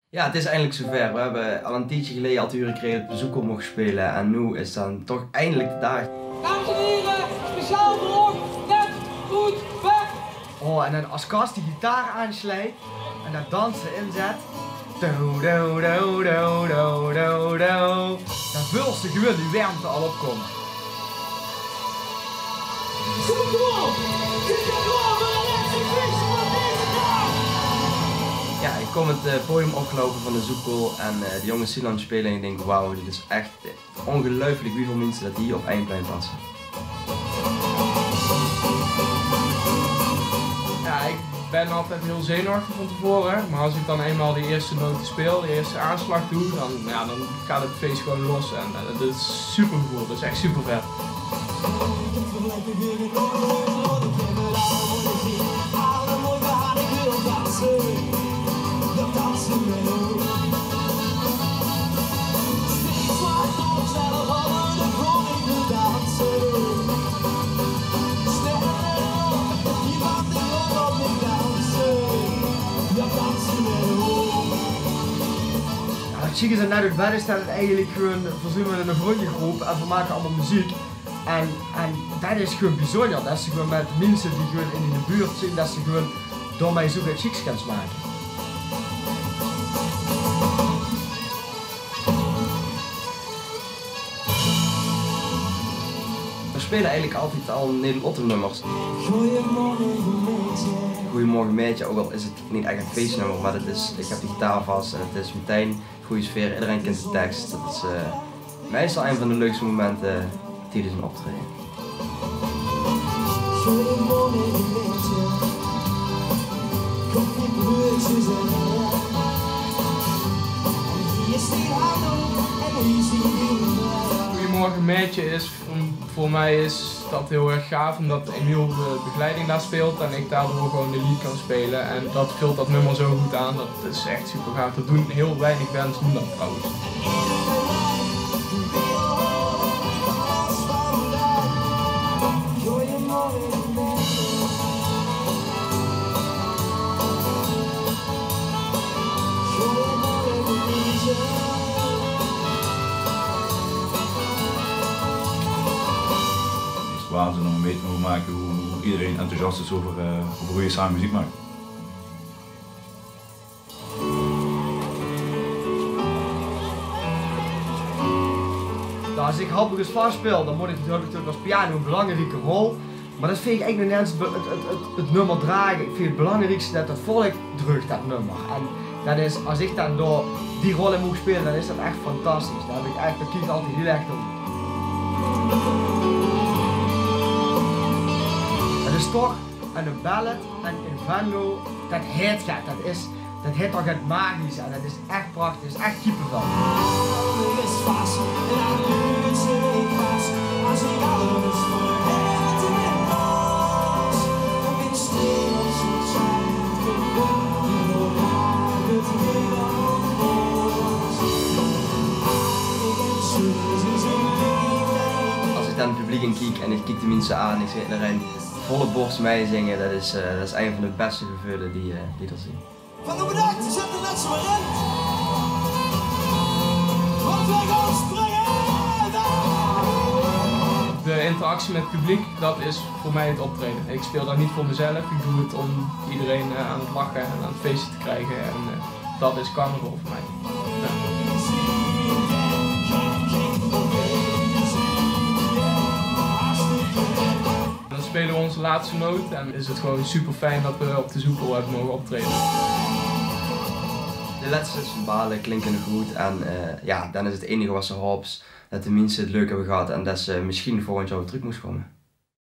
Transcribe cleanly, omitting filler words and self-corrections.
Ja, het is eindelijk zover. We hebben al een tijdje geleden al uren gekregen dat we Zoekel mocht spelen en nu is dan toch eindelijk de dag. Dames en heren, speciaal voor net goed weg! Oh, en dan als Kas die gitaar aanslijt en dat dansen inzet. Do, do, do, do, do, do, do. Dan voelt ze gewoon die warmte al opkomen. Ja, ik kom het podium opgelopen van de Zoekel en de jongens zien aan het spelen en ik denk wauw, dit is echt ongelooflijk hoeveel mensen dat hier op Eindplein passen. Ja, ik ben altijd heel zenuwachtig van tevoren, maar als ik dan eenmaal de eerste noten speel, de eerste aanslag doe, dan gaat het feest gewoon los en dat is super gevoel, dat is echt super vet. Het zieke is net uit bed is dat het eigenlijk gewoon verzoenen in een vriendengroep en we maken allemaal muziek. En dat is gewoon bijzonder, dat ze gewoon met mensen die gewoon in de buurt zijn, dat ze gewoon door mij zo iets chics gaan maken. We spelen eigenlijk altijd al Nederlandse nummers. Goedemorgen meidje, ook al is het niet echt een feestnummer, maar ik heb de gitaar vast en het is meteen goede sfeer, iedereen kent de tekst. Dat is meestal een van de leukste momenten tijdens een optreden. Goedemorgen meidje is voor mij is dat heel erg gaaf omdat Emiel de begeleiding daar speelt en ik daardoor gewoon de lead kan spelen en dat vult dat nummer zo goed aan, dat is echt super gaaf. Dat doen heel weinig bands doen dat trouwens. Waanzin om mee te maken hoe iedereen enthousiast is over hoe je samen muziek maakt. Nou, als ik Hamburgers vast speel, dan moet ik natuurlijk als piano een belangrijke rol. Maar dat vind ik eigenlijk nog net het nummer dragen. Ik vind het belangrijkste dat het volk drukt, dat nummer. En dat is, als ik dan door die rol in moet spelen, dan is dat echt fantastisch. Daar kijk ik altijd heel erg op. Het is toch een ballad en een Venlo, dat heet gaat, dat heet toch het magische en dat is echt prachtig, dat is echt kippenvel. Als ik dan het publiek in kijk en ik kijk de mensen aan en ik zie iedereen volle borst meezingen, dat is een van de beste gevoelens die er zijn. Van de bedankt, zet de net zo maar in. Want wij gaan springen! De interactie met het publiek, dat is voor mij het optreden. Ik speel dat niet voor mezelf, ik doe het om iedereen aan het lachen en aan het feestje te krijgen en dat is carnaval voor mij. Ja. Dan spelen we onze laatste noot en is het gewoon super fijn dat we op de Zoekel hebben mogen optreden. De laatste cymbalen klinken nog goed en ja, dan is het enige wat ze hoopt dat de mensen het leuk hebben gehad en dat ze misschien volgend jaar weer terug moest komen.